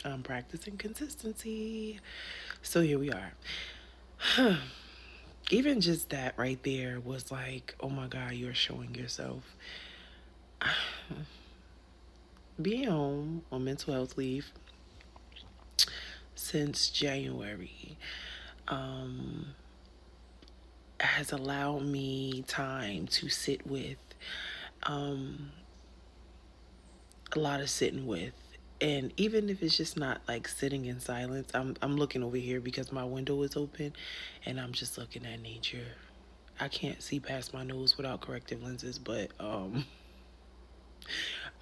I'm practicing consistency. So here we are. Even just that right there was like, oh my God, you're showing yourself. Being home on mental health leave since January um, has allowed me time to sit with um, a lot of sitting with. And even if it's just not like sitting in silence, I'm looking over here because my window is open and I'm just looking at nature. I can't see past my nose without corrective lenses, but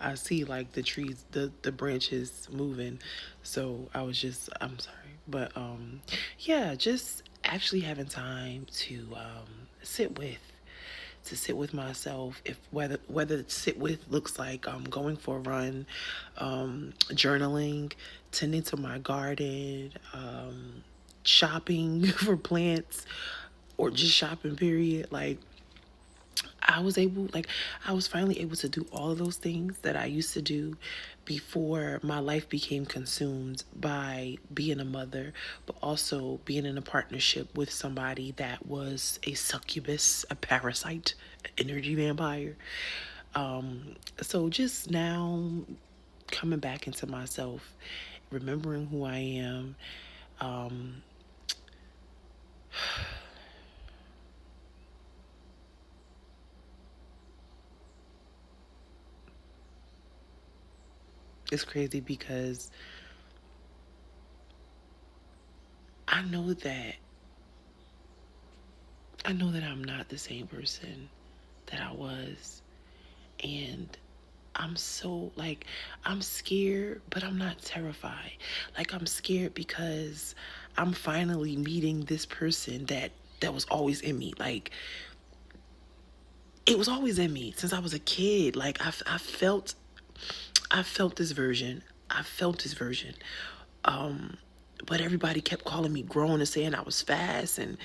I see like the trees, the branches moving. So I'm sorry, but yeah, just actually having time sit with to sit with myself. If whether sit with looks like going for a run, journaling, tending to my garden, shopping for plants, or just shopping period. Like I was finally able to do all of those things that I used to do before my life became consumed by being a mother, but also being in a partnership with somebody that was a succubus, a parasite, an energy vampire. So just now coming back into myself, remembering who I am. Um, it's crazy because I know that I know that I'm not the same person that I was. And I'm so like I'm scared, but I'm not terrified. Like I'm scared because I'm finally meeting this person that was always in me. Like it was always in me since I was a kid. Like I felt this version. I felt this version. Um but everybody kept calling me grown and saying I was fast and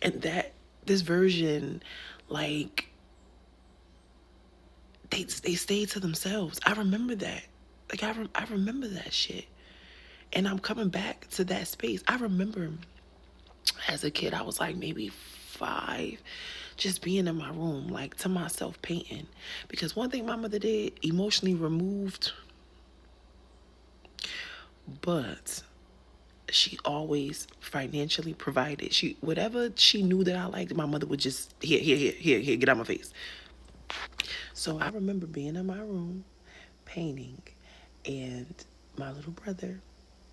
that this version like they stayed to themselves. I remember that. Like I remember that shit. And I'm coming back to that space. I remember as a kid I was like maybe 5 just being in my room like to myself painting because one thing my mother did emotionally removed, but she always financially provided. She whatever she knew that I liked, my mother would just here, get out my face. So I remember being in my room painting, and my little brother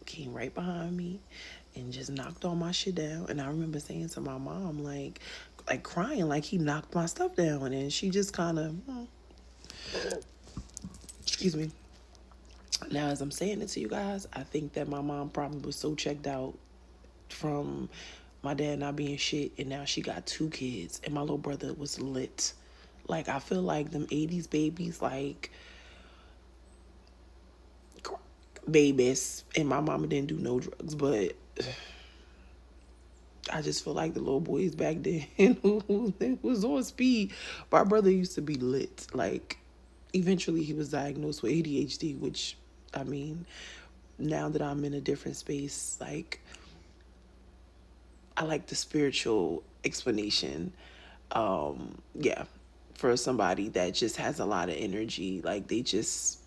came right behind me and just knocked all my shit down. And I remember saying to my mom, like crying, like he knocked my stuff down. And she just kind of, excuse me. Now, as I'm saying it to you guys, I think that my mom probably was so checked out from my dad not being shit, and now she got 2 kids, and my little brother was lit. Like I feel like them '80s babies, like babies, and my mama didn't do no drugs, but I just feel like the little boys back then who was on speed. My brother used to be lit. Like, eventually he was diagnosed with ADHD, which, I mean, now that I'm in a different space, like, I like the spiritual explanation. Yeah, for somebody that just has a lot of energy, like they just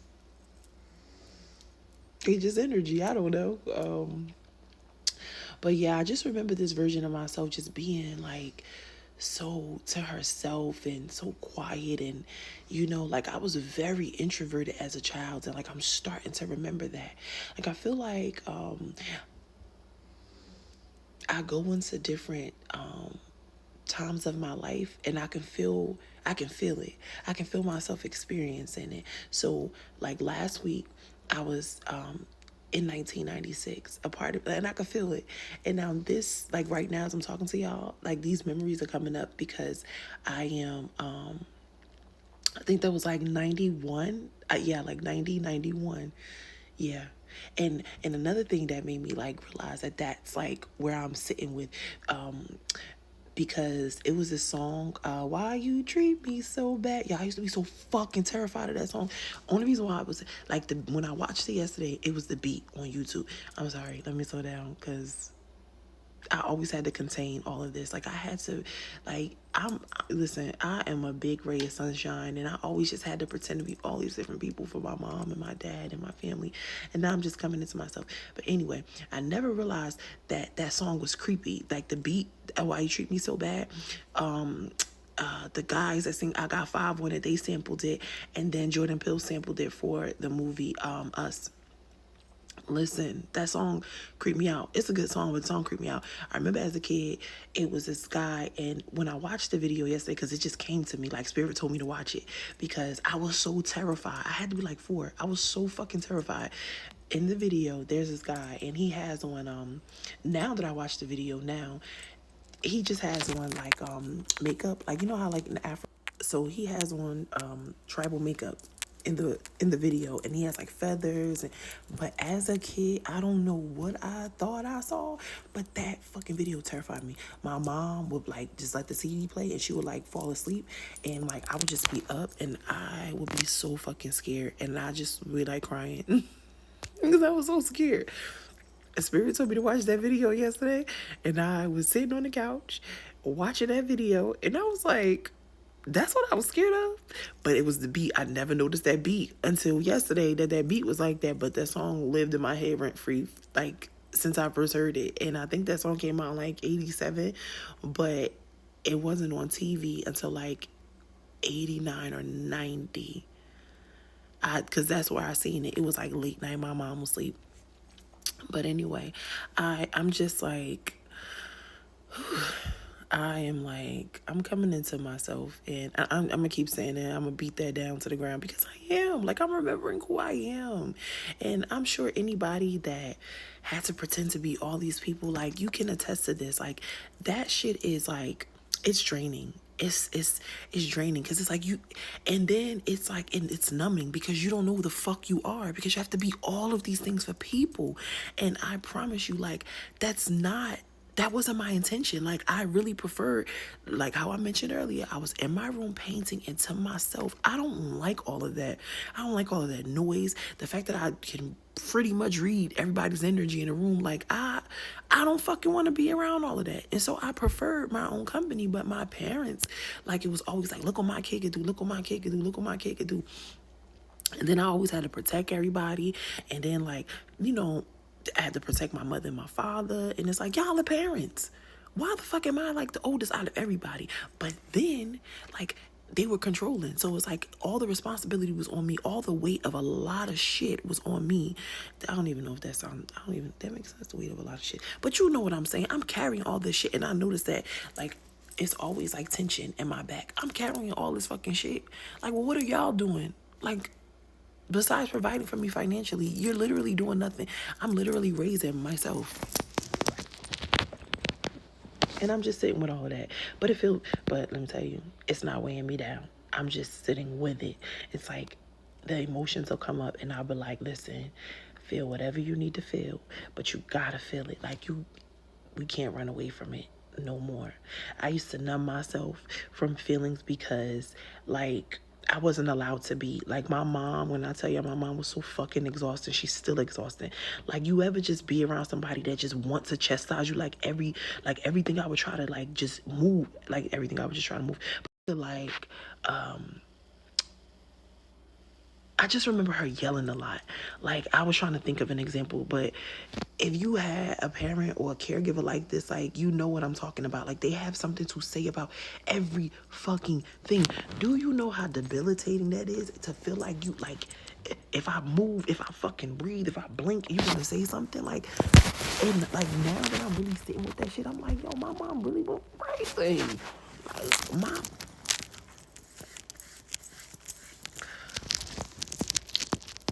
energy. I don't know. But yeah, I just remember this version of myself just being like so to herself and so quiet and like I was very introverted as a child and like I'm starting to remember that. Like I feel like I go into different times of my life and I can feel it. I can feel myself experiencing it. So like last week I was in 1996, a part of, and I could feel it. And now this, like right now as I'm talking to y'all, like these memories are coming up because I am, I think that was like 91. Yeah, like 90, 91. Yeah. And another thing that made me like realize that that's like where I'm sitting with, um, because it was this song, Why You Treat Me So Bad. Yeah, I used to be so fucking terrified of that song. Only reason why I was like, when I watched it yesterday, it was the beat on YouTube. I'm sorry, let me slow down, because I always had to contain all of this. Like, I had to, like, listen, I am a big ray of sunshine, and I always just had to pretend to be all these different people for my mom and my dad and my family. And now I'm just coming into myself. But anyway, I never realized that that song was creepy. Like, the beat, Why You Treat Me So Bad, the guys that sing I Got Five on it, they sampled it, and then Jordan Peele sampled it for the movie Us. Listen, that song creeped me out. It's a good song, but the song creeped me out. I remember as a kid, it was this guy, and when I watched the video yesterday, because it just came to me, like Spirit told me to watch it, because I was so terrified. I had to be like 4. I was so fucking terrified. In the video, there's this guy, and he has on, now that I watch the video now, he just has on like makeup, like, you know how like in Africa, so he has on tribal makeup in the video, and he has like feathers, but as a kid, I don't know what I thought I saw, but that fucking video terrified me. My mom would like just let the CD play, and she would like fall asleep, and like I would just be up, and I would be so fucking scared, and I just would be like crying because I was so scared. Spirit told me to watch that video yesterday, and I was sitting on the couch watching that video, and I was like, that's what I was scared of. But it was the beat. I never noticed that beat until yesterday, that beat was like that. But that song lived in my head rent free, like, since I first heard it. And I think that song came out in like 87, but it wasn't on TV until like 89 or 90. Because that's where I seen it. It was like late night. My mom was asleep. But anyway, I'm just like, I am like, I'm coming into myself, and I'm gonna keep saying it. I'm gonna beat that down to the ground, because I am. Like, I'm remembering who I am. And I'm sure anybody that had to pretend to be all these people, like, you can attest to this. Like, that shit is like, it's draining. It's draining, because it's like you, and then it's like, and it's numbing, because you don't know who the fuck you are, because you have to be all of these things for people. And I promise you, like, that wasn't my intention. Like, I really prefer, like how I mentioned earlier, I was in my room painting, and to myself, I don't like all of that. I don't like all of that noise. The fact that I can pretty much read everybody's energy in a room, like, I don't fucking want to be around all of that. And so I preferred my own company. But my parents, like, it was always like, look what my kid could do, look what my kid could do, look what my kid could do. And then I always had to protect everybody. And then, like, you know, I had to protect my mother and my father. And it's like, y'all are parents. Why the fuck am I like the oldest out of everybody? But then, like, they were controlling. So it's like all the responsibility was on me. All the weight of a lot of shit was on me. I don't even know if that makes sense, the weight of a lot of shit. But you know what I'm saying. I'm carrying all this shit. And I noticed that, like, it's always like tension in my back. I'm carrying all this fucking shit. Like, well, what are y'all doing? Like, besides providing for me financially, you're literally doing nothing. I'm literally raising myself. And I'm just sitting with all of that. But but let me tell you, it's not weighing me down. I'm just sitting with it. It's like the emotions will come up, and I'll be like, listen, feel whatever you need to feel, but you gotta feel it. Like, we can't run away from it no more. I used to numb myself from feelings, because, like, I wasn't allowed to be. Like, my mom, when I tell you, my mom was so fucking exhausted. She's still exhausted. Like, you ever just be around somebody that just wants to chastise you? Like, everything I would try to, like, just move. Like, everything I would just try to move. But, like, I just remember her yelling a lot. Like, I was trying to think of an example, but if you had a parent or a caregiver like this, like, you know what I'm talking about. Like, they have something to say about every fucking thing. Do you know how debilitating that is, to feel like you, like, if I move, if I fucking breathe, if I blink, you gonna say something? Like, and like, now that I'm really sitting with that shit, I'm like, yo, my mom really was crazy. Like,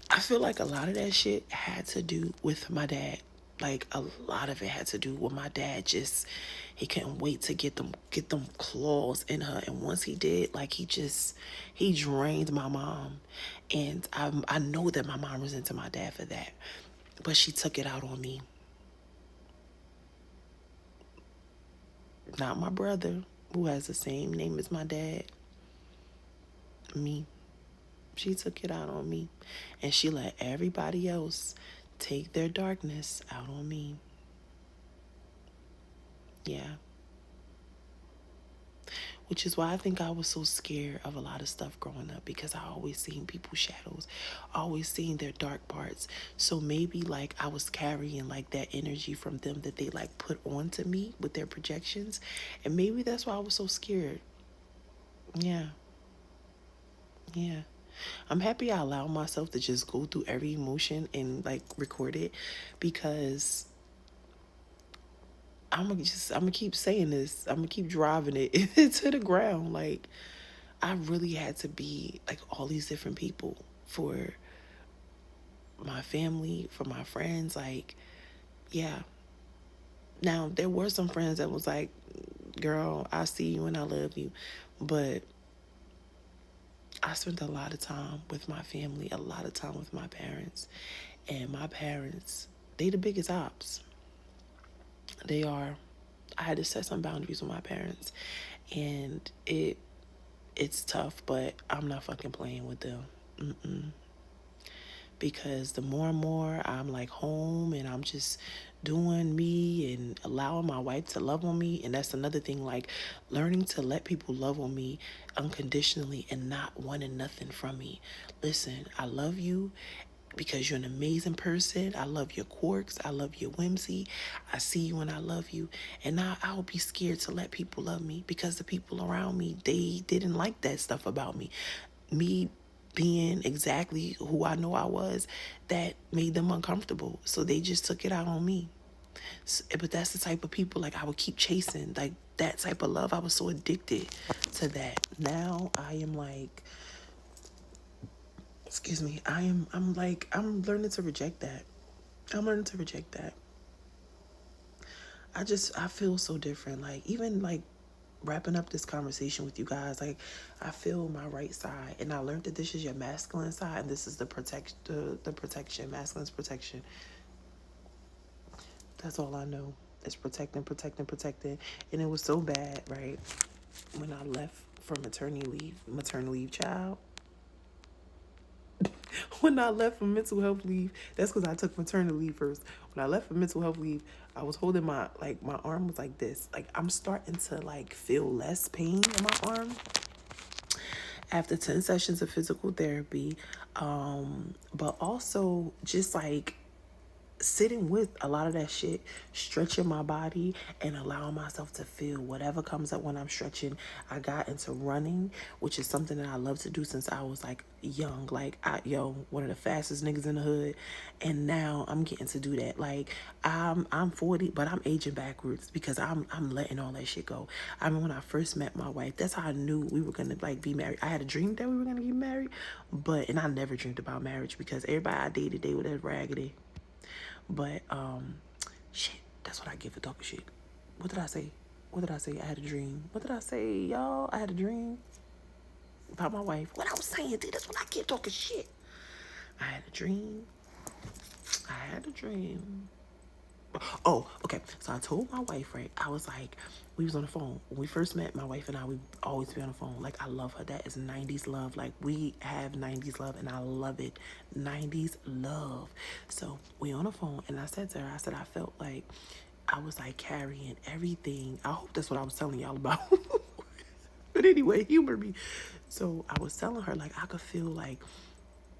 I feel like a lot of that shit had to do with my dad. Like, a lot of it had to do with my dad. Just, he couldn't wait to get them claws in her. And once he did, like, he drained my mom. And I know that my mom resented my dad for that, but she took it out on me. Not my brother, who has the same name as my dad. Me. She took it out on me. And she let everybody else take their darkness out on me. Yeah. Which is why I think I was so scared of a lot of stuff growing up, because I always seen people's shadows, always seen their dark parts. So maybe like I was carrying like that energy from them that they like put onto me with their projections. And maybe that's why I was so scared. Yeah. Yeah. I'm happy I allowed myself to just go through every emotion and like record it, because I'm gonna keep saying this. I'm gonna keep driving it to the ground. Like, I really had to be like all these different people for my family, for my friends. Like, yeah. Now, there were some friends that was like, girl, I see you and I love you. But I spent a lot of time with my family, a lot of time with my parents. And my parents, they the biggest ops. They are. I had to set some boundaries with my parents. And it's tough, but I'm not fucking playing with them. Mm-mm. Because the more and more I'm like home and I'm just doing me and allowing my wife to love on me, and that's another thing, like learning to let people love on me unconditionally and not wanting nothing from me. Listen, I love you because you're an amazing person. I love your quirks. I love your whimsy. I see you and I love you. And now I would be scared to let people love me because the people around me, they didn't like that stuff about me. Me being exactly who I know I was, that made them uncomfortable. So they just took it out on me. But that's the type of people like I would keep chasing. Like that type of love. I was so addicted to that. Now I am like, excuse me, I'm learning to reject that. I'm learning to reject that. I feel so different. Like, even like wrapping up this conversation with you guys, like I feel my right side, and I learned that this is your masculine side, and this is the protection, masculine's protection. That's all I know. It's protecting, protecting, protecting. And it was so bad, right? When I left for maternity leave, child. When I left for mental health leave, that's because I took maternity leave first. When I left for mental health leave, I was holding my arm was like this. Like, I'm starting to like feel less pain in my arm after 10 sessions of physical therapy. But also just like sitting with a lot of that shit, stretching my body and allowing myself to feel whatever comes up when I'm stretching. I got into running, which is something that I love to do since I was like young. Like, one of the fastest niggas in the hood, and now I'm getting to do that. Like, I'm 40, but I'm aging backwards because I'm letting all that shit go. I mean, when I first met my wife, that's how I knew we were gonna like be married. I had a dream that we were gonna get married, and I never dreamed about marriage because everybody I dated, they were that raggedy. But shit, that's what I get for talking shit. What did I say? What did I say? I had a dream. What did I say, y'all? I had a dream about my wife. What I was saying, dude, that's what I get talking shit. I had a dream. I had a dream. Oh, okay. So I told my wife, right? I was like, we was on the phone. When we first met, my wife and I, we always be on the phone. Like, I love her. That is 90s love. Like, we have 90s love, and I love it. 90s love. So we on the phone, and I said to her, I said, I felt like I was like carrying everything. I hope that's what I was telling y'all about. But anyway, humor me. So I was telling her, like, I could feel like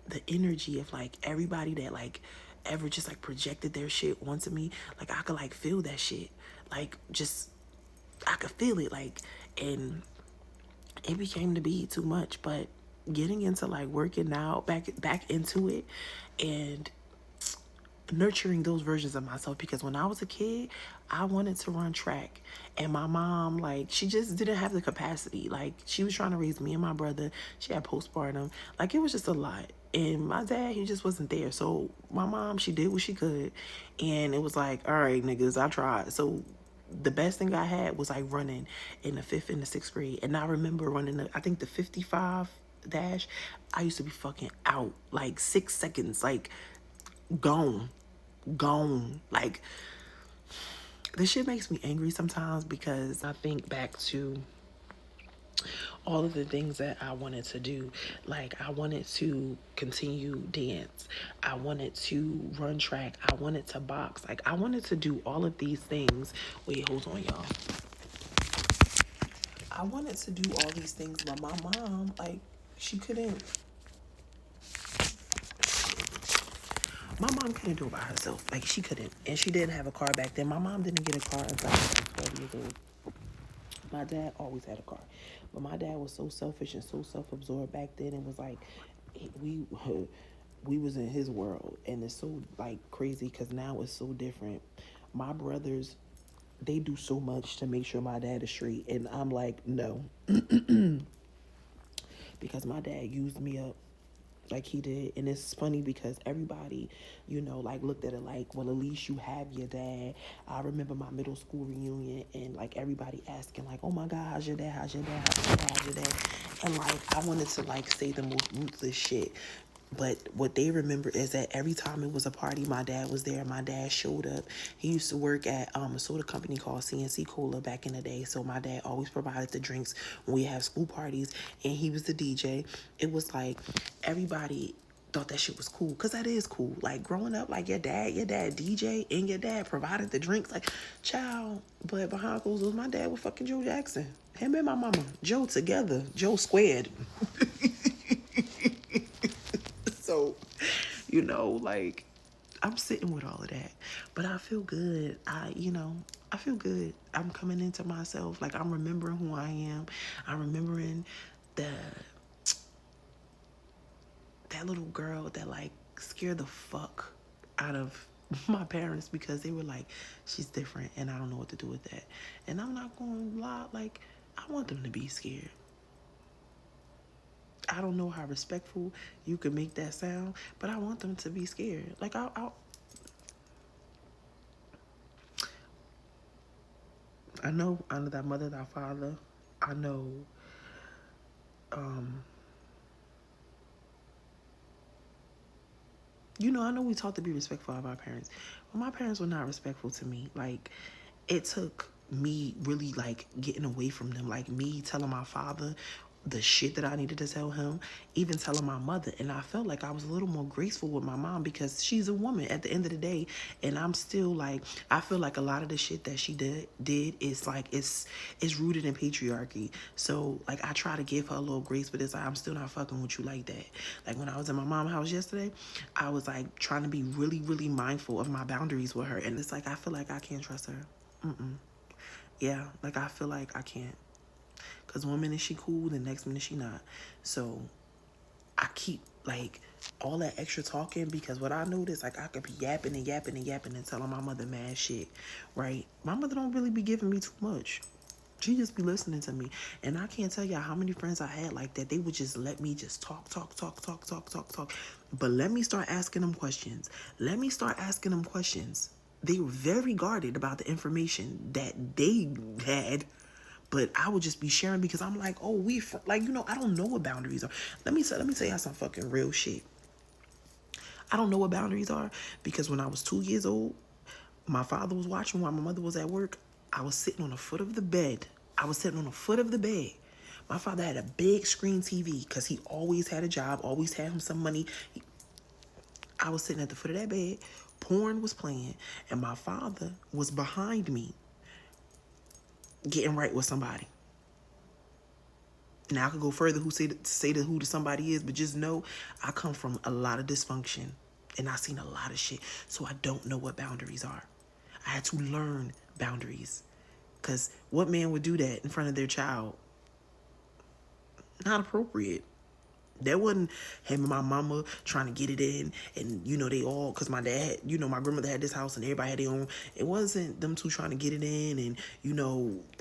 the energy of like everybody that like ever just like projected their shit onto me. Like, I could like feel that shit. Like, just I could feel it. Like, and it became to be too much. But getting into like working out, back into it, and nurturing those versions of myself, because when I was a kid, I wanted to run track, and my mom, like, she just didn't have the capacity. Like, she was trying to raise me and my brother. She had postpartum. Like, it was just a lot. And my dad, he just wasn't there. So my mom, she did what she could, and it was like, all right, niggas, I tried. So the best thing I had was like running in the 5th and the 6th grade. And I remember running I think the 55 dash. I used to be fucking out like 6 seconds, like gone, like This shit makes me angry sometimes because I think back to all of the things that I wanted to do. Like, I wanted to continue dance. I wanted to run track. I wanted to box. Like, I wanted to do all of these things. Wait, hold on, y'all. I wanted to do all these things, but my mom, like, she couldn't. My mom couldn't do it by herself. Like, she couldn't. And she didn't have a car back then. My mom didn't get a car until I was 12 years old. My dad always had a car. But my dad was so selfish and so self-absorbed back then. It was like, we we was in his world. And it's so, like, crazy because now it's so different. My brothers, they do so much to make sure my dad is straight. And I'm like, no. Because my dad used me up like he did. And it's funny because everybody, like, looked at it like, well, at least you have your dad. I remember my middle school reunion and, like, everybody asking, like, oh my God, how's your dad, how's your dad, how's your dad, how's your dad? And, like, I wanted to, like, say the most ruthless shit. But what they remember is that every time it was a party, my dad was there. My dad showed up. He used to work at a soda company called CNC Cola back in the day. So my dad always provided the drinks when we have school parties, and he was the DJ. It was like everybody thought that shit was cool, because that is cool. Like, growing up, like, your dad DJ and your dad provided the drinks, like, child. But behind closed doors, my dad was fucking Joe Jackson. Him and my mama, Joe together, Joe squared. So, like, I'm sitting with all of that, but I feel good. I feel good. I'm coming into myself. Like, I'm remembering who I am. I'm remembering the that little girl that, like, scared the fuck out of my parents because they were like, she's different and I don't know what to do with that. And I'm not going to lie, like, I want them to be scared. I don't know how respectful you can make that sound, but I want them to be scared. Like, I know under thy mother, thy father. I know, I know we taught to be respectful of our parents, but my parents were not respectful to me. Like, it took me really, like, getting away from them, like, me telling my father the shit that I needed to tell him, even telling my mother. And I felt like I was a little more graceful with my mom because she's a woman at the end of the day. And I'm still, like, I feel like a lot of the shit that she did is, like, it's rooted in patriarchy. So, like, I try to give her a little grace, but it's like, I'm still not fucking with you like that. Like, when I was in my mom's house yesterday, I was, like, trying to be really, really mindful of my boundaries with her. And it's like, I feel like I can't trust her. Yeah, like, I feel like I can't. Because one minute she cool, the next minute she not. So I keep, like, all that extra talking because what I noticed, like, I could be yapping and yapping and yapping and telling my mother mad shit, right? My mother don't really be giving me too much. She just be listening to me. And I can't tell y'all how many friends I had like that. They would just let me just talk. But let me start asking them questions. They were very guarded about the information that they had, but I would just be sharing because I'm like, oh, I don't know what boundaries are. Let me tell y'all some fucking real shit. I don't know what boundaries are because when I was 2 years old, my father was watching while my mother was at work. I was sitting on the foot of the bed. My father had a big screen TV because he always had a job, always had him some money. I was sitting at the foot of that bed. Porn was playing, and my father was behind me getting right with somebody. Now I could go further who say who the somebody is, but just know I come from a lot of dysfunction and I've seen a lot of shit. So I don't know what boundaries are. I had to learn boundaries. Because what man would do that in front of their child? Not appropriate. That wasn't him and my mama trying to get it in and, they all, because my dad, my grandmother had this house and everybody had their own. It wasn't them two trying to get it in and,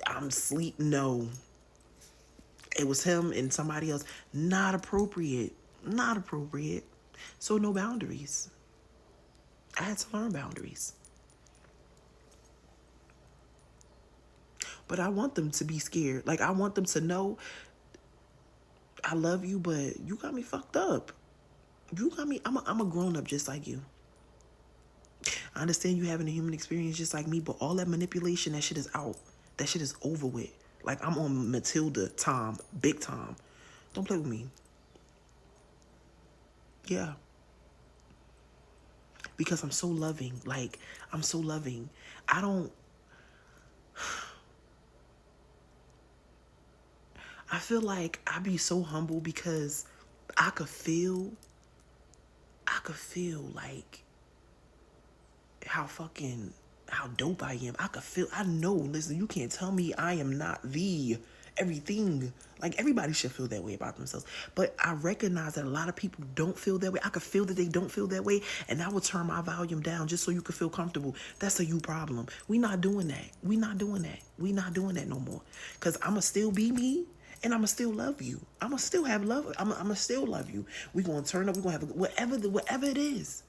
I'm sleep. No. It was him and somebody else. Not appropriate. So no boundaries. I had to learn boundaries. But I want them to be scared. Like, I want them to know I love you, but you got me fucked up. You got me. I'm a grown up just like you. I understand you having a human experience just like me, but all that manipulation, that shit is out. That shit is over with. Like, I'm on Matilda time, big time. Don't play with me. Yeah. Because I'm so loving. Like, I'm so loving. I feel like I be so humble because I could feel like how dope I am. I know, listen, you can't tell me I am not the everything. Like, everybody should feel that way about themselves. But I recognize that a lot of people don't feel that way. I could feel that they don't feel that way, and I will turn my volume down just so you can feel comfortable. That's a you problem. We not doing that. We not doing that no more. Because I'ma still be me. And I'ma still love you. I'ma still have love. I'ma still love you. We gonna turn up. We gonna have whatever it is.